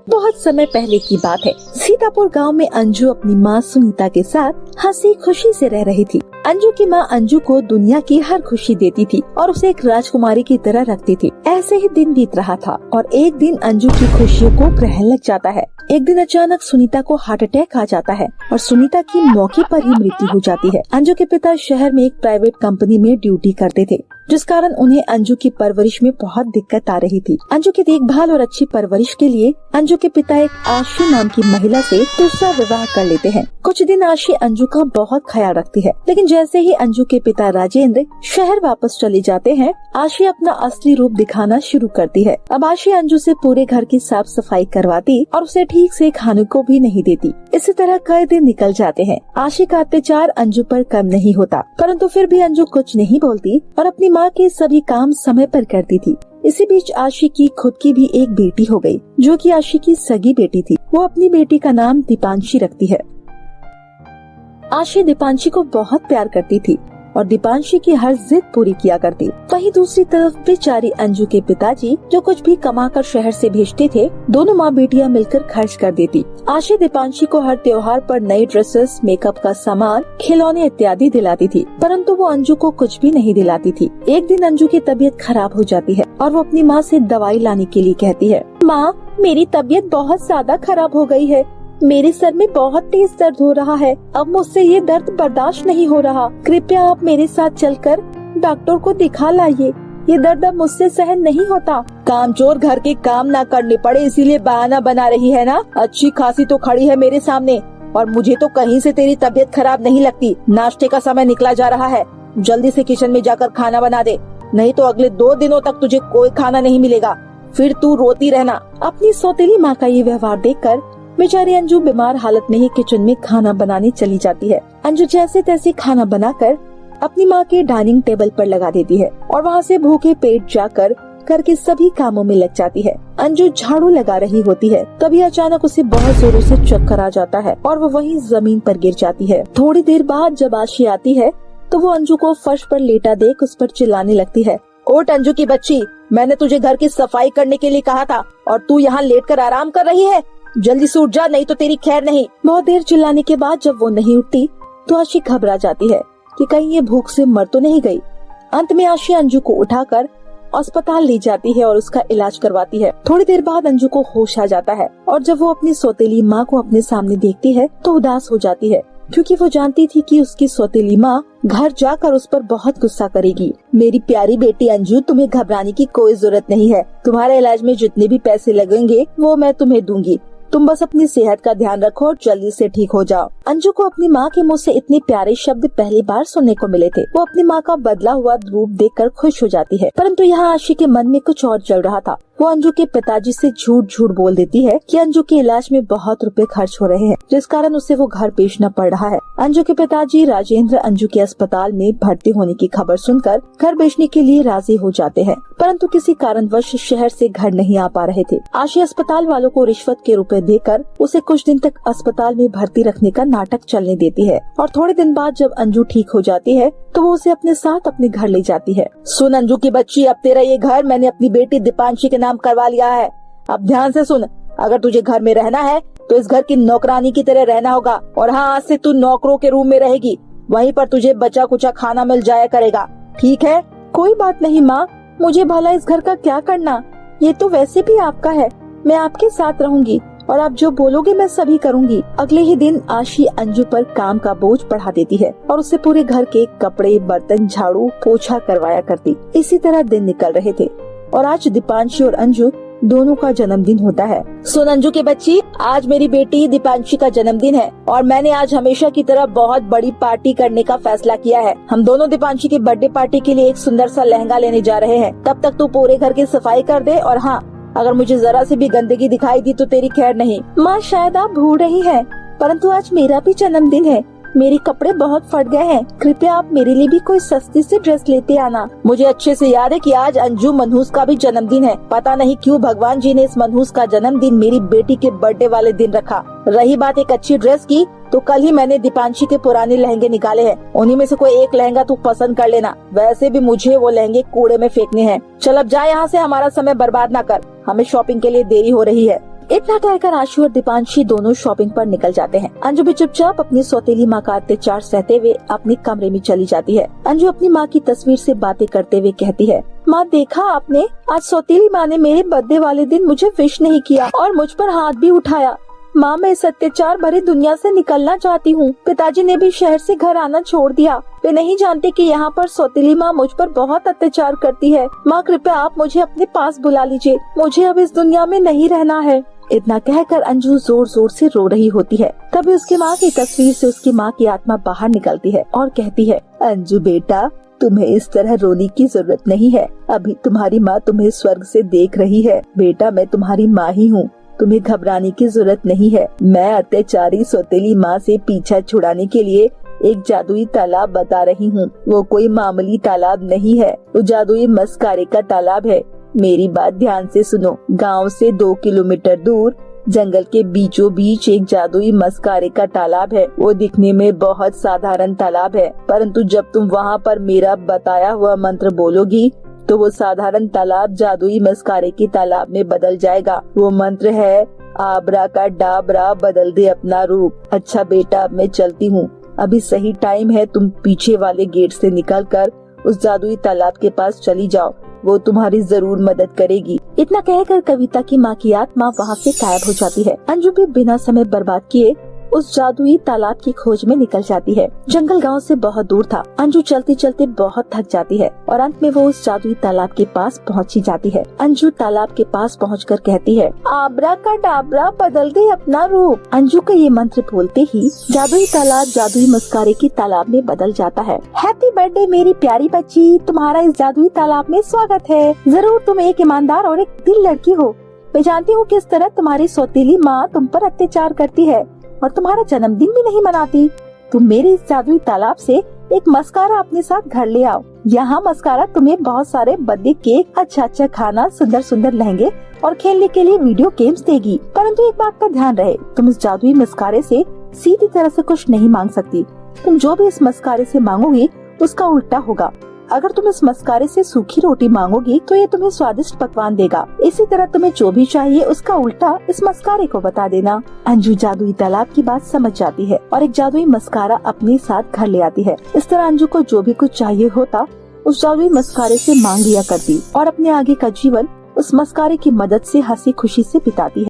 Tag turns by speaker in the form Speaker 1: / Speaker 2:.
Speaker 1: बहुत समय पहले की बात है। सीतापुर गांव में अंजू अपनी माँ सुनीता के साथ हंसी खुशी से रह रही थी। अंजू की माँ अंजू को दुनिया की हर खुशी देती थी और उसे एक राजकुमारी की तरह रखती थी। ऐसे ही दिन बीत रहा था और एक दिन अंजू की खुशियों को ग्रहण लग जाता है। एक दिन अचानक सुनीता को हार्ट अटैक आ जाता है और सुनीता की मौके पर ही मृत्यु हो जाती है। अंजू के पिता शहर में एक प्राइवेट कंपनी में ड्यूटी करते थे, जिस कारण उन्हें अंजू की परवरिश में बहुत दिक्कत आ रही थी। अंजू की देखभाल और अच्छी परवरिश के लिए अंजू के पिता एक आशी नाम की महिला से दूसरा विवाह कर लेते हैं। कुछ दिन आशी अंजू का बहुत ख्याल रखती है, लेकिन जैसे ही अंजू के पिता राजेंद्र शहर वापस चले जाते हैं, आशी अपना असली रूप दिखाना शुरू करती है। अब आशी अंजू से पूरे घर की साफ सफाई करवाती और उसे ठीक से खाने को भी नहीं देती। इसी तरह कई दिन निकल जाते हैं। आशी का अत्याचार अंजू पर कम नहीं होता, परंतु फिर भी अंजू कुछ नहीं बोलती और अपनी माँ के सभी काम समय पर करती थी। इसी बीच आशी की खुद की भी एक बेटी हो गई, जो कि आशी की सगी बेटी थी। वो अपनी बेटी का नाम दीपांशी रखती है। आशी दीपांशी को बहुत प्यार करती थी और दीपांशी की हर जिद पूरी किया करती। वहीं दूसरी तरफ बेचारी अंजू के पिताजी जो कुछ भी कमाकर शहर से भेजते थे, दोनों माँ बेटियां मिलकर खर्च कर देती। आशी दीपांशी को हर त्योहार पर नई ड्रेसेस, मेकअप का सामान, खिलौने इत्यादि दिलाती थी, परंतु वो अंजू को कुछ भी नहीं दिलाती थी। एक दिन अंजू की तबीयत खराब हो जाती है और वो अपनी माँ से दवाई लाने के लिए कहती है। माँ, मेरी तबीयत बहुत ज्यादा खराब हो गई है। मेरे सर में बहुत तेज दर्द हो रहा है। अब मुझसे ये दर्द बर्दाश्त नहीं हो रहा। कृपया आप मेरे साथ चलकर डॉक्टर को दिखा लाइए। ये दर्द अब मुझसे सहन नहीं होता। कामचोर घर के काम ना करने पड़े इसीलिए बहाना बना रही है ना। अच्छी खासी तो खड़ी है मेरे सामने और मुझे तो कहीं से तेरी तबीयत खराब नहीं लगती। नाश्ते का समय निकला जा रहा है, जल्दी से किचन में जाकर खाना बना दे, नहीं तो अगले 2 दिनों तक तुझे कोई खाना नहीं मिलेगा। फिर तू रोती रहना। अपनी सौतेली माँ का ये व्यवहार देखकर बेचारी अंजू बीमार हालत में ही किचन में खाना बनाने चली जाती है। अंजू जैसे तैसे खाना बनाकर अपनी माँ के डाइनिंग टेबल पर लगा देती है और वहाँ से भूखे पेट जाकर घर के सभी कामों में लग जाती है। अंजू झाड़ू लगा रही होती है, तभी अचानक उसे बहुत जोरों से चक्कर आ जाता है और वो वहीं जमीन पर गिर जाती है। थोड़ी देर बाद जब आशी आती है तो वो अंजू को फर्श पर लेटा देख उस पर चिल्लाने लगती है। उठ अंजू की बच्ची, मैंने तुझे घर की सफाई करने के लिए कहा था और तू यहाँ लेटकर आराम कर रही है। जल्दी से उठ जा, नहीं तो तेरी खैर नहीं। बहुत देर चिल्लाने के बाद जब वो नहीं उठती तो आशी घबरा जाती है कि कहीं ये भूख से मर तो नहीं गई। अंत में आशी अंजू को उठाकर अस्पताल ले जाती है और उसका इलाज करवाती है। थोड़ी देर बाद अंजू को होश आ जाता है और जब वो अपनी सौतेली माँ को अपने सामने देखती है तो उदास हो जाती है, क्योंकि वो जानती थी कि उसकी सौतेली माँ घर जाकर उस पर बहुत गुस्सा करेगी। मेरी प्यारी बेटी अंजू, तुम्हें घबराने की कोई जरूरत नहीं है। तुम्हारे इलाज में जितने भी पैसे लगेंगे वो मैं तुम्हें दूंगी। तुम बस अपनी सेहत का ध्यान रखो और जल्दी से ठीक हो जाओ। अंजू को अपनी माँ के मुंह से इतने प्यारे शब्द पहली बार सुनने को मिले थे। वो अपनी माँ का बदला हुआ रूप देखकर खुश हो जाती है, परंतु यहाँ आशी के मन में कुछ और चल रहा था। वो अंजू के पिताजी से झूठ बोल देती है कि अंजू के इलाज में बहुत रुपए खर्च हो रहे हैं, जिस कारण उसे वो घर बेचना पड़ रहा है। अंजू के पिताजी राजेंद्र अंजू के अस्पताल में भर्ती होने की खबर सुनकर घर बेचने के लिए राजी हो जाते हैं, परंतु किसी कारणवश शहर से घर नहीं आ पा रहे थे। आशी अस्पताल वालों को रिश्वत के रुपए देकर उसे कुछ दिन तक अस्पताल में भर्ती रखने का नाटक चलने देती है और थोड़े दिन बाद जब अंजू ठीक हो जाती है तो वो उसे अपने साथ अपने घर ले जाती है। सुन अंजू की बच्ची, अब तेरा ये घर मैंने अपनी बेटी दीपांशी के नाम करवा लिया है। अब ध्यान से सुन, अगर तुझे घर में रहना है तो इस घर की नौकरानी की तरह रहना होगा और हाँ, आज से तू नौकरों के रूम में रहेगी। वहीं पर तुझे बचा कुचा खाना मिल जाया करेगा, ठीक है? कोई बात नहीं माँ, मुझे भला इस घर का क्या करना, ये तो वैसे भी आपका है। मैं आपके साथ रहूंगी और आप जो बोलोगे मैं सभी करूंगी। अगले ही दिन आशी अंजू पर काम का बोझ बढ़ा देती है और उससे पूरे घर के कपड़े, बर्तन, झाड़ू, पोछा करवाया करती। इसी तरह दिन निकल रहे थे और आज दीपांशी और अंजू दोनों का जन्मदिन होता है। सुन अंजू की बच्ची, आज मेरी बेटी दीपांशी का जन्मदिन है और मैंने आज हमेशा की तरह बहुत बड़ी पार्टी करने का फैसला किया है। हम दोनों दीपांशी की बर्थडे पार्टी के लिए एक सुंदर सा लहंगा लेने जा रहे हैं। तब तक तू पूरे घर की सफाई कर दे और हाँ, अगर मुझे जरा से भी गंदगी दिखाई दी तो तेरी खैर नहीं। माँ, शायद आप भूल रही हैं, परंतु आज मेरा भी जन्मदिन है। मेरे कपड़े बहुत फट गए हैं, कृपया आप मेरे लिए भी कोई सस्ती सी ड्रेस लेते आना। मुझे अच्छे से याद है कि आज अंजू मनहूस का भी जन्मदिन है। पता नहीं क्यों भगवान जी ने इस मनहूस का जन्मदिन मेरी बेटी के बर्थडे वाले दिन रखा। रही बात एक अच्छी ड्रेस की, तो कल ही मैंने दीपांशी के पुराने लहंगे निकाले हैं। उन्हीं में से कोई एक लहंगा तू पसंद कर लेना। वैसे भी मुझे वो लहंगे कूड़े में फेंकने हैं। चल अब जा यहाँ से, हमारा समय बर्बाद ना कर, हमें शॉपिंग के लिए देरी हो रही है। इतना कहकर आशु और दीपांशी दोनों शॉपिंग पर निकल जाते हैं। अंजू भी चुपचाप अपनी सौतेली माँ का अत्याचार सहते हुए अपने कमरे में चली जाती है। अंजू अपनी माँ की तस्वीर से बातें करते हुए कहती है, माँ देखा आपने, आज सौतेली माँ ने मेरे बर्थडे वाले दिन मुझे विश नहीं किया और मुझ पर हाथ भी उठाया। माँ मैं इस अत्याचार भरी दुनिया से निकलना चाहती हूँ। पिताजी ने भी शहर से घर आना छोड़ दिया। वे नहीं जानते कि यहाँ पर सौतेली माँ मुझ पर बहुत अत्याचार करती है। माँ कृपया आप मुझे अपने पास बुला लीजिए, मुझे अब इस दुनिया में नहीं रहना है। इतना कहकर अंजू जोर जोर से रो रही होती है। तभी उसकी माँ की तस्वीर से उसकी माँ की आत्मा बाहर निकलती है और कहती है, अंजू बेटा तुम्हें इस तरह रोने की जरूरत नहीं है। अभी तुम्हारी माँ तुम्हें स्वर्ग से देख रही है। बेटा मैं तुम्हारी माँ ही हूँ, तुम्हें घबराने की जरूरत नहीं है। मैं अत्याचारी सौतेली माँ से पीछा छुड़ाने के लिए एक जादुई तालाब बता रही हूँ। वो कोई मामूली तालाब नहीं है, वो जादुई मस्कारे का तालाब है। मेरी बात ध्यान से सुनो। गांव से 2 किलोमीटर दूर जंगल के बीचों बीच एक जादुई मस्कारे का तालाब है। वो दिखने में बहुत साधारण तालाब है, परंतु जब तुम वहाँ पर मेरा बताया हुआ मंत्र बोलोगी तो वो साधारण तालाब जादुई मस्कारे के तालाब में बदल जाएगा। वो मंत्र है, आबरा का डाबरा बदल दे अपना रूप। अच्छा बेटा अब मैं चलती हूँ, अभी सही टाइम है। तुम पीछे वाले गेट से निकलकर उस जादुई तालाब के पास चली जाओ, वो तुम्हारी जरूर मदद करेगी। इतना कहकर कविता की माँ की आत्मा वहाँ से गायब हो जाती है। अंजू भी बिना समय बर्बाद किए उस जादुई तालाब की खोज में निकल जाती है। जंगल गांव से बहुत दूर था। अंजू चलते चलते बहुत थक जाती है और अंत में वो उस जादुई तालाब के पास पहुंची जाती है। अंजू तालाब के पास पहुंचकर कहती है, आबरा का डाबरा बदल दे अपना रूप। अंजू का ये मंत्र बोलते ही जादुई तालाब जादुई मस्कारे की तालाब में बदल जाता है। हैप्पी बर्थडे मेरी प्यारी बच्ची, तुम्हारा इस जादुई तालाब में स्वागत है। जरूर तुम एक ईमानदार और एक दिल लड़की हो। मैं जानती हूँ किस तरह तुम्हारी सौतेली माँ तुम पर अत्याचार करती है और तुम्हारा जन्मदिन भी नहीं मनाती। तुम मेरे इस जादुई तालाब से एक मस्कारा अपने साथ घर ले आओ। यहाँ मस्कारा तुम्हें बहुत सारे बर्थडे केक, अच्छा खाना, सुंदर सुंदर लहंगे और खेलने के लिए वीडियो गेम्स देगी। परंतु एक बात का ध्यान रहे, तुम इस जादुई मस्कारे से सीधी तरह से कुछ नहीं मांग सकती। तुम जो भी इस मस्कारे से मांगोगी उसका उल्टा होगा। अगर तुम इस मस्कारे से सूखी रोटी मांगोगी तो ये तुम्हें स्वादिष्ट पकवान देगा। इसी तरह तुम्हें जो भी चाहिए उसका उल्टा इस मस्कारे को बता देना। अंजू जादुई तालाब की बात समझ जाती है और एक जादुई मस्कारा अपने साथ घर ले आती है। इस तरह अंजू को जो भी कुछ चाहिए होता उस जादुई मस्कारे से मांग लिया करती और अपने आगे का जीवन उस मस्कारे की मदद से हंसी खुशी से बिताती है।